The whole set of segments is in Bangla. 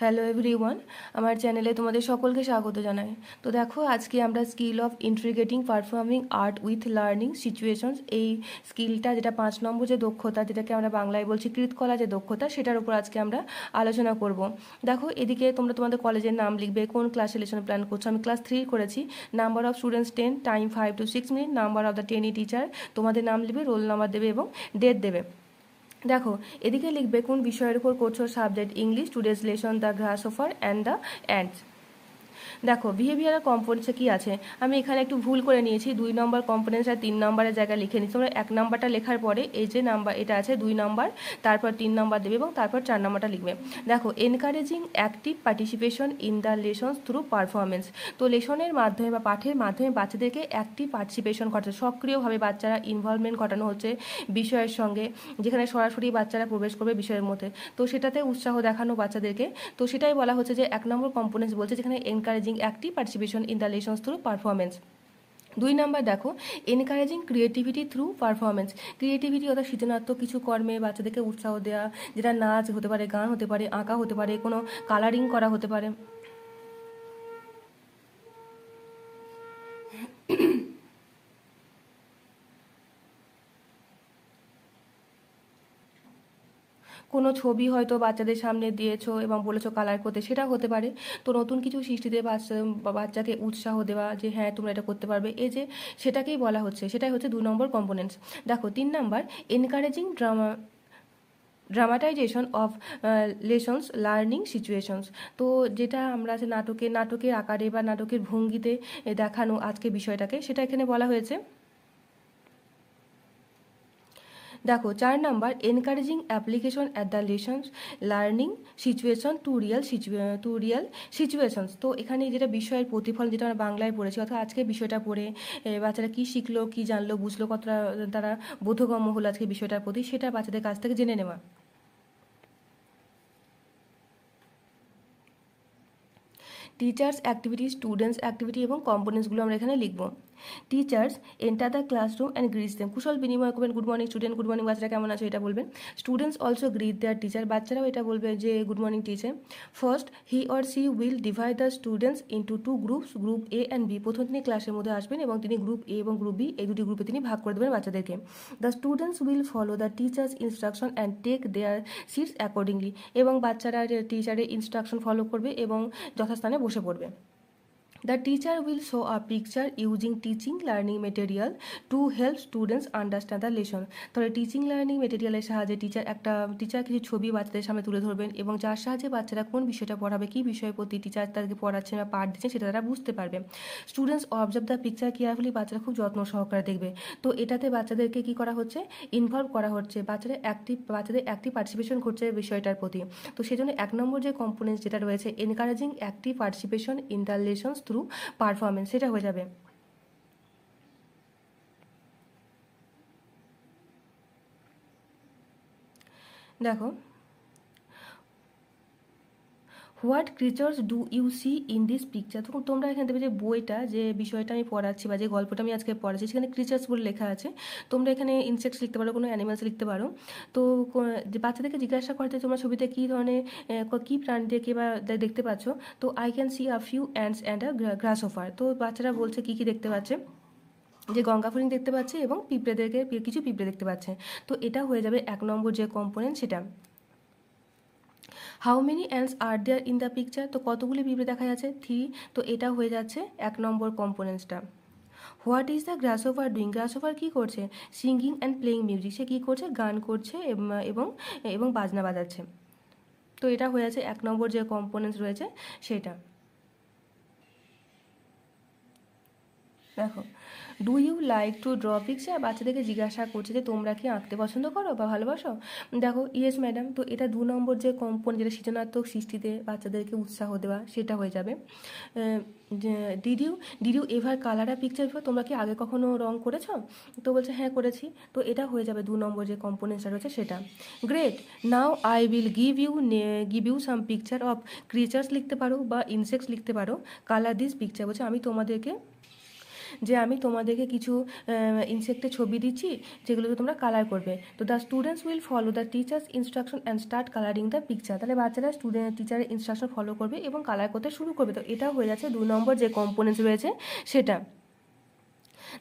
হ্যালো এভরিওয়ান, আমার চ্যানেলে তোমাদের সকলকে স্বাগত জানাই। তো দেখো, আজকে আমরা skill of integrating performing art with learning situations, এই স্কিলটা যেটা 5 নম্বর যে দক্ষতা, যেটাকে আমরা বাংলায় বলছি কৃতকলা যে দক্ষতা, সেটার উপর আজকে আমরা আলোচনা করব। দেখো, এদিকে তোমরা তোমাদের কলেজের নাম লিখবে, কোন ক্লাসে লেসন প্ল্যান করছো। আমি ক্লাস 3 করেছি। Number of students 10, time 5 to 6 minute, number of the trainee teacher, তোমাদের নাম লিখবে, রোল নাম্বার দেবে এবং ডেট দেবে। দেখো, এদিকে লিখবে কোন বিষয়ের উপর করছো। Subject English, today's lesson the grasshopper and the ants. দেখো, বিহেভিয়ারাল কম্পোনেন্টসে কী আছে, আমি এখানে একটু ভুল করে নিয়েছি। 2 নম্বর কম্পোনেন্টস আর 3 নম্বরের জায়গায় লিখে নিচ্ছি। তোমরা 1 নম্বরটা লেখার পরে এই যে নাম্বার এটা আছে 2 নম্বর, তারপর 3 নম্বর দেবে এবং তারপর 4 নম্বরটা লিখবে। দেখো, encouraging active participation in the lessons through performance. তো লেসনের মাধ্যমে বা পাঠের মাধ্যমে বাচ্চাদেরকে অ্যাক্টিভ পার্টিসিপেশন ঘটাচ্ছে, সক্রিয়ভাবে বাচ্চারা ইনভলভমেন্ট ঘটানো হচ্ছে বিষয়ের সঙ্গে, যেখানে সরাসরি বাচ্চারা প্রবেশ করবে বিষয়ের মধ্যে। তো সেটাতে উৎসাহ দেখানো বাচ্চাদেরকে, তো সেটাই বলা হচ্ছে যে 1 নম্বর কম্পোনেন্টস বলছে, যেখানে encouraging active participation in the lessons through performance. 2 নম্বর দেখো, encouraging creativity through performance. Creativity অর্থাৎ সৃজনাত্মক কিছু কর্মে বাচ্চাদেরকে উৎসাহ দেওয়া, যেটা নাচ হতে পারে, গান হতে পারে, আঁকা হতে পারে, কোনো কালারিং করা হতে পারে। কোনো ছবি হয়তো বাচ্চাদের সামনে দিয়েছো এবং বলেছো কালার করতে, সেটা হতে পারে। তো নতুন কিছু সৃষ্টিতে বাচ্চাকে উৎসাহ দেওয়া যে হ্যাঁ তোমরা এটা করতে পারবে, এই যে সেটাকেই বলা হচ্ছে, সেটাই হচ্ছে 2 নম্বর কম্পোনেন্টস। দেখো, 3 number encouraging dramatization of lessons learning situations. তো যেটা আমরা আছে নাটকের আকারে বা নাটকের ভঙ্গিতে দেখানো আজকে বিষয়টাকে, সেটা এখানে বলা হয়েছে। দেখো, 4 নম্বর encouraging application at the lessons learning situation to real situations. তো এখানে যেটা বিষয়ের প্রতিফলন, যেটা আমরা বাংলায় পড়েছি, অর্থাৎ আজকে বিষয়টা পড়ে বাচ্চারা কী শিখলো, কী জানলো, বুঝলো, কতটা তারা বোধগম্য হলো আজকে বিষয়টার প্রতি, সেটা বাচ্চাদের কাছ থেকে জেনে নেওয়া। টিচার্স অ্যাক্টিভিটি, স্টুডেন্টস অ্যাক্টিভিটি এবং কম্পোনেন্টসগুলো আমরা এখানে লিখবো। Teachers enter the classroom and greets them. কুশল বিনিময় করবেন, good morning student, good morning বাচ্চারা কেমন আছে এটা বলবেন। Students also greet their teacher, বাচ্চারাও এটা বলবে যে good morning teacher. First he or she will divide the students into 2 groups, group A and B. প্রথম তিনি ক্লাসের মধ্যে আসবেন এবং তিনি গ্রুপ এ এবং গ্রুপ বি, এই দুটি গ্রুপে তিনি ভাগ করে দেবেন বাচ্চাদেরকে। The students will follow the teachers instruction and take their seats accordingly. এবং বাচ্চারা টিচারের ইনস্ট্রাকশন ফলো করবে এবং যথাস্থানে বসে পড়বে। The teacher will show a picture using teaching learning material to help students understand the lesson. তাহলে টিচিং লার্নিং মেটেরিয়ালের সাহায্যে টিচার কিছু ছবি বাচ্চাদের সামনে তুলে ধরবেন এবং যার সাহায্যে বাচ্চারা কোন বিষয়টা পড়াবে, কী বিষয়ের প্রতি টিচার তাদেরকে পড়াচ্ছেন বা পাঠ দিচ্ছেন, সেটা তারা বুঝতে পারবে। Students observe the picture carefully, বাচ্চারা খুব যত্ন সহকারে দেখবে। তো এটাতে বাচ্চাদেরকে কী করা হচ্ছে, ইনভলভ করা হচ্ছে, বাচ্চাদের অ্যাক্টিভ পার্টিসিপেশন ঘটছে বিষয়টার প্রতি। তো সেই জন্য 1 নম্বর যে কম্পোনেন্টস যেটা রয়েছে, encouraging active participation in the lessons through performance, সেটা হয়ে যাবে। দেখো, what creatures do you see in this picture. তখন তোমরা এখানে দেখবে যে বইটা, যে বিষয়টা আমি পড়াচ্ছি বা যে গল্পটা আমি আজকে পড়াচ্ছি, সেখানে ক্রিচার্স বলে লেখা আছে। তোমরা এখানে ইনসেক্টস লিখতে পারো, কোনো অ্যানিমালস লিখতে পারো। তো যে বাচ্চাদেরকে জিজ্ঞাসা করতে তোমরা ছবিতে কী ধরনের কী প্রাণীদেরকে বা দেখতে পাচ্ছ। তো I can see a few ants and a grasshopper. তো বাচ্চারা বলছে কী কী দেখতে পাচ্ছে, যে গঙ্গা ফড়িং দেখতে পাচ্ছে এবং কিছু পিঁপড়ে দেখতে পাচ্ছে। তো এটা হয়ে যাবে 1 নম্বর যে কম্পোনেন্ট, সেটা। How many ants are there in the picture. তো কতগুলি পিঁপড়ে দেখা যাচ্ছে, 3। তো এটা হয়ে যাচ্ছে 1 নম্বর কম্পোনেন্টসটা। What is the grasshopper doing. Grasshopper কী করছে, সিঙ্গিং অ্যান্ড প্লেয়িং মিউজিক। সে কী করছে, গান করছে এবং এবং বাজনা বাজাচ্ছে। তো এটা হয়ে যাচ্ছে 1 নম্বর যে কম্পোনেন্টস রয়েছে সেটা। দেখো, do you like to draw picture. বাচ্চাদেরকে জিজ্ঞাসা করছে যে তোমরা কি আঁকতে পছন্দ করো বা ভালোবাসো। দেখো, ইয়েস ম্যাডাম। তো এটা 2 নম্বর যে কম্পোনেন্ট, যেটা সৃজনাত্মক সৃষ্টিতে বাচ্চাদেরকে উৎসাহ দেওয়া, সেটা হয়ে যাবে। Did you ever colour a picture before. তোমরা কি আগে কখনো রং করেছো। তো বলছে হ্যাঁ করেছি। তো এটা হয়ে যাবে 2 নম্বর যে কম্পোনেন্টসটা রয়েছে সেটা। Great, now I will give you some picture of creatures লিখতে পারো বা ইনসেক্টস লিখতে পারো। কালার দিস পিকচার, বলছে আমি তোমাদেরকে যে আমি তোমাদেরকে কিছু ইনসেক্টের ছবি দিচ্ছি যেগুলোকে তোমরা কালার করবে। তো the students will follow the teachers instruction and start colouring the picture. তাহলে বাচ্চারা টিচারের ইনস্ট্রাকশন ফলো করবে এবং কালার করতে শুরু করবে। তো এটা হয়ে যাচ্ছে 2 নম্বর যে কম্পোনেন্টস রয়েছে সেটা।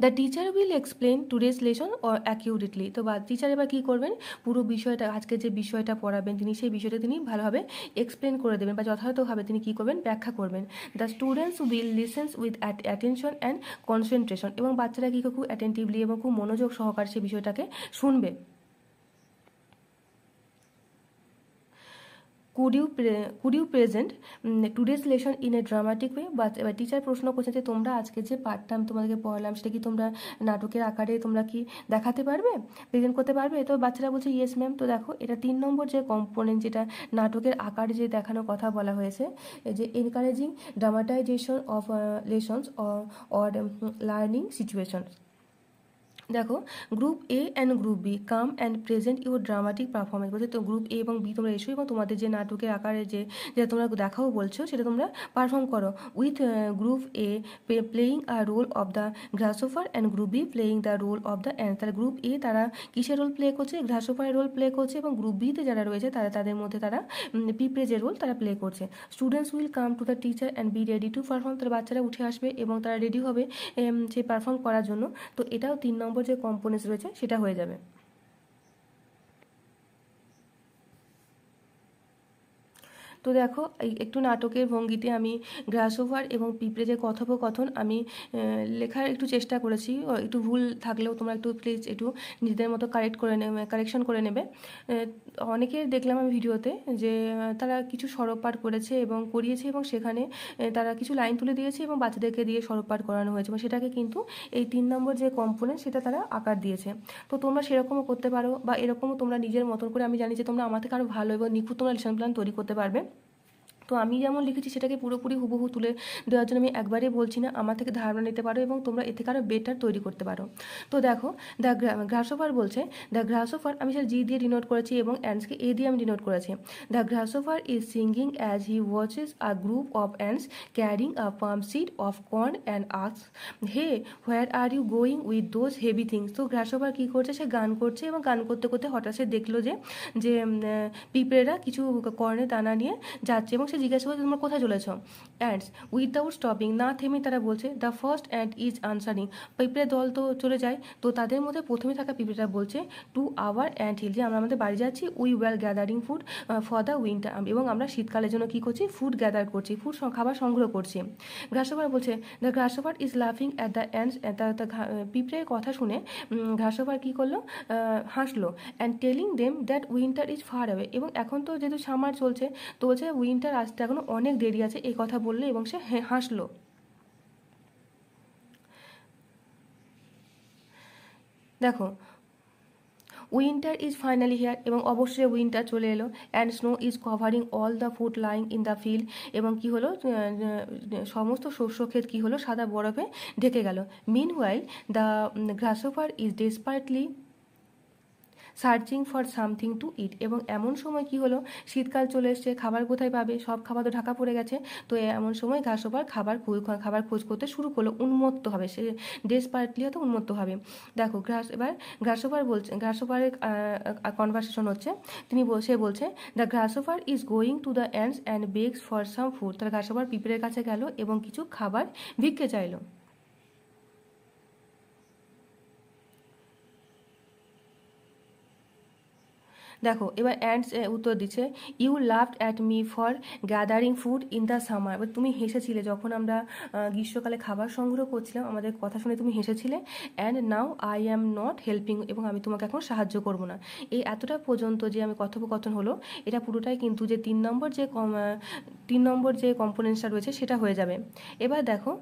The teacher will explain today's lesson accurately. তো টিচার এবার কী করবেন, পুরো বিষয়টা আজকে যে বিষয়টা পড়াবেন তিনি সেই বিষয়টা তিনি ভালোভাবে এক্সপ্লেন করে দেবেন বা যথাযথভাবে তিনি কী করবেন, ব্যাখ্যা করবেন। The students will listens with attention and concentration. এবং বাচ্চারা কী খুব অ্যাটেন্টিভলি এবং খুব মনোযোগ সহকারে সেই বিষয়টাকে শুনবে। Could you present today's lesson in a dramatic way. বা এবার টিচার প্রশ্ন করছে যে তোমরা আজকে যে পাঠটা আমি তোমাদেরকে পড়ালাম সেটা কি তোমরা নাটকের আকারে তোমরা কি দেখাতে পারবে, প্রেজেন্ট করতে পারবে? তো বাচ্চারা বলছে ইয়েস ম্যাম। তো দেখো এটা 3 নম্বর যে কম্পোনেন্ট, যেটা নাটকের আকারে যে দেখানোর কথা বলা হয়েছে, যে encouraging dramatization of lessons or learning situations. দেখো group A and group B come and present your dramatic performance. বলছে তো গ্রুপ এ এবং বি তোমরা এসো এবং তোমাদের যে নাটকের আকারে যে যেটা তোমরা দেখাও বলছো সেটা তোমরা পারফর্ম করো। With group A playing a role of the grasshopper and group B playing the role of the ant. তারা গ্রুপ এ তারা কিসের রোল প্লে করছে, গ্রাসোফারের রোল প্লে করছে, এবং গ্রুপ বিতে যারা রয়েছে তাদের মধ্যে তারা পিঁপড়ে যে রোল তারা প্লে করছে। Students will come to the teacher and be ready to perform. তারা বাচ্চারা উঠে আসবে এবং তারা রেডি হবে সে পারফর্ম করার জন্য। তো এটাও 3 নম্বর যে কম্পোনেন্টস রয়েছে সেটা হয়ে যাবে। তো দেখো একটু নাটকের ভঙ্গিতে আমি গ্রাসওভার এবং পিঁপড়ে যে কথোপকথন আমি লেখার একটু চেষ্টা করেছি। একটু ভুল থাকলেও তোমরা একটু প্লিজ একটু নিজেদের মতো কারেকশন করে নেবে। অনেকের দেখলাম আমি ভিডিওতে যে তারা কিছু সরব পাঠ করেছে এবং করিয়েছে এবং সেখানে তারা কিছু লাইন তুলে দিয়েছে এবং বাচ্চাদেরকে দিয়ে সরব পাঠ করানো হয়েছে এবং সেটাকে কিন্তু এই 3 নম্বর যে কম্পোনেন্ট সেটা তারা আকার দিয়েছে। তো তোমরা সেরকমও করতে পারো বা এরকমও তোমরা নিজের মতন করে, আমি জানি যে তোমরা আমার থেকে আরও ভালো এবং নিখুঁত তোমরা লেসন প্ল্যান তৈরি করতে পারবে। তো আমি যেমন লিখেছি সেটাকে পুরোপুরি হুবহু তুলে দেওয়ার জন্য আমি একবারেই বলছি না, আমার থেকে ধারণা নিতে পারো এবং তোমরা এর থেকে আরও বেটার তৈরি করতে পারো। তো দেখো দ্য গ্রাসওভার বলছে, দ্য গ্রাসওভার আমি সেটা জি দিয়ে ডিনোট করেছি এবং অ্যান্ডসকে এ দিয়ে আমি ডিনোট করেছি। The grasshopper is singing as he watches a group of ants carrying a plump seed of corn and asks hey where are you going with those heavy things. তো গ্রাসওভার কী করছে, সে গান করছে এবং গান করতে করতে হঠাৎ সে দেখলো যে পিঁপড়েরা কিছু কর্নের দানা নিয়ে যাচ্ছে এবং সে জিজ্ঞাসা করছে তোমরা কোথায় চলেছ। অ্যান্ডস উইদাউট স্টপিং, না থেমে তারা বলছে the first and is answering. পিঁপড়ে দল তো চলে যায়, তো তাদের মধ্যে প্রথমে থাকা পিঁপড়েটা বলছে টু আওয়ার অ্যান্ড হিল, যে আমরা আমাদের বাড়ি যাচ্ছি। We were gathering food for the winter, এবং আমরা শীতকালের জন্য কী করছি, ফুড গ্যাদার করছি, খাবার সংগ্রহ করছি। গ্রাসওভার বলছে দ্য গ্রাসওভার ইজ লাফিং অ্যাট দ্য অ্যান্ডস। পিঁপড়ের কথা শুনে গ্রাসওভার কী করলো, হাসলো। And telling them that winter is far away, এবং এখন তো যেহেতু সামার চলছে তো বলছে উইন্টার আসতে এখনো অনেক দেরি আছে, এই কথা বললো এবং সে হাসলো। দেখো উইন্টার ইজ ফাইনালি হিয়ার, এবং অবশ্যই উইন্টার চলে এলো। And snow is covering all the food lying in the field, এবং কী হলো, সমস্ত শস্য ক্ষেত কী হলো, সাদা বরফে ঢেকে গেল। Meanwhile the grasshopper is desperately searching for something to eat, এবং এমন সময় কি হলো, শীতকাল চলে এসছে, খাবার কোথায় পাবে, সব খাবার তো ঢাকা পড়ে গেছে। তো এমন সময় গ্রাসওভার খাবার খোঁজ করতে শুরু করলো, উন্মত্ত হবে সে, ডেসপারেটলি হয়তো উন্মত্ত হবে। দেখো এবার গ্রাসওভারের কনভারসেশন হচ্ছে, সে বলছে the grasshopper is going to the ants and bags for some food. তার গ্রাসওভার পিঁপড়ের কাছে গেল এবং কিছু খাবার ভিক্ষে চাইলো। দেখো এবার অ্যান্ডস উত্তর দিচ্ছে you laughed at me for gathering food in the summer. এবার তুমি হেসেছিলে যখন আমরা গ্রীষ্মকালে খাবার সংগ্রহ করছিলাম, আমাদের কথা শুনে তুমি হেসেছিলে। And now I am not helping, এবং আমি তোমাকে এখন সাহায্য করব না। এই এতটা পর্যন্ত যে আমি কথোপকথন হলো, এটা পুরোটাই কিন্তু যে 3 নম্বর যে কম্পোনেন্টসটা রয়েছে সেটা হয়ে যাবে। এবার দেখো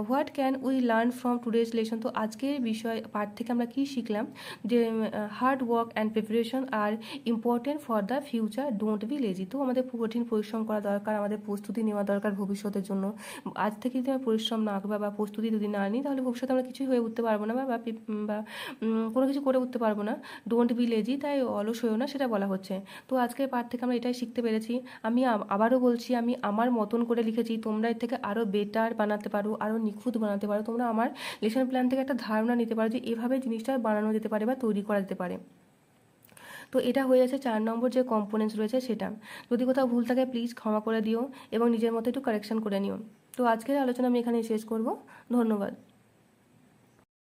what can we learn from today's lesson. তো আজকের বিষয় পাঠ থেকে আমরা কী শিখলাম, যে hard work and preparation are important for the future, don't be lazy. তো আমাদের কঠিন পরিশ্রম করা দরকার, আমাদের প্রস্তুতি নেওয়া দরকার ভবিষ্যতের জন্য। আজ থেকে যদি আমরা পরিশ্রম না করি বা প্রস্তুতি যদি না নিই, তাহলে ভবিষ্যতে আমরা কিছুই হয়ে উঠতে পারবো না বা কোনো কিছু করে উঠতে পারবো না। ডোন্ট বি লেজি, তাই অলস হয়েও না, সেটা বলা হচ্ছে। তো আজকের পাঠ থেকে আমরা এটাই শিখতে পেরেছি। আমি আবারও বলছি, আমি আমার মতন করে লিখেছি, তোমরা এর থেকে আরও বেটার বানাতে পারো, আরও নিখুঁত বানাতে পারো। তোমরা আমার লেসন প্ল্যান থেকে একটা ধারণা নিতে পারো যে এভাবে জিনিসটা বানানো যেতে পারে বা তৈরি করা যেতে পারে। তো এটা হয়ে আছে 4 নম্বর যে কম্পোনেন্টস রয়েছে সেটা। যদি কোথাও ভুল থাকে প্লিজ ক্ষমা করে দিও এবং নিজের মতো একটু কারেকশন করে নিও। তো আজকের আলোচনা আমি এখানেই শেষ করব। ধন্যবাদ।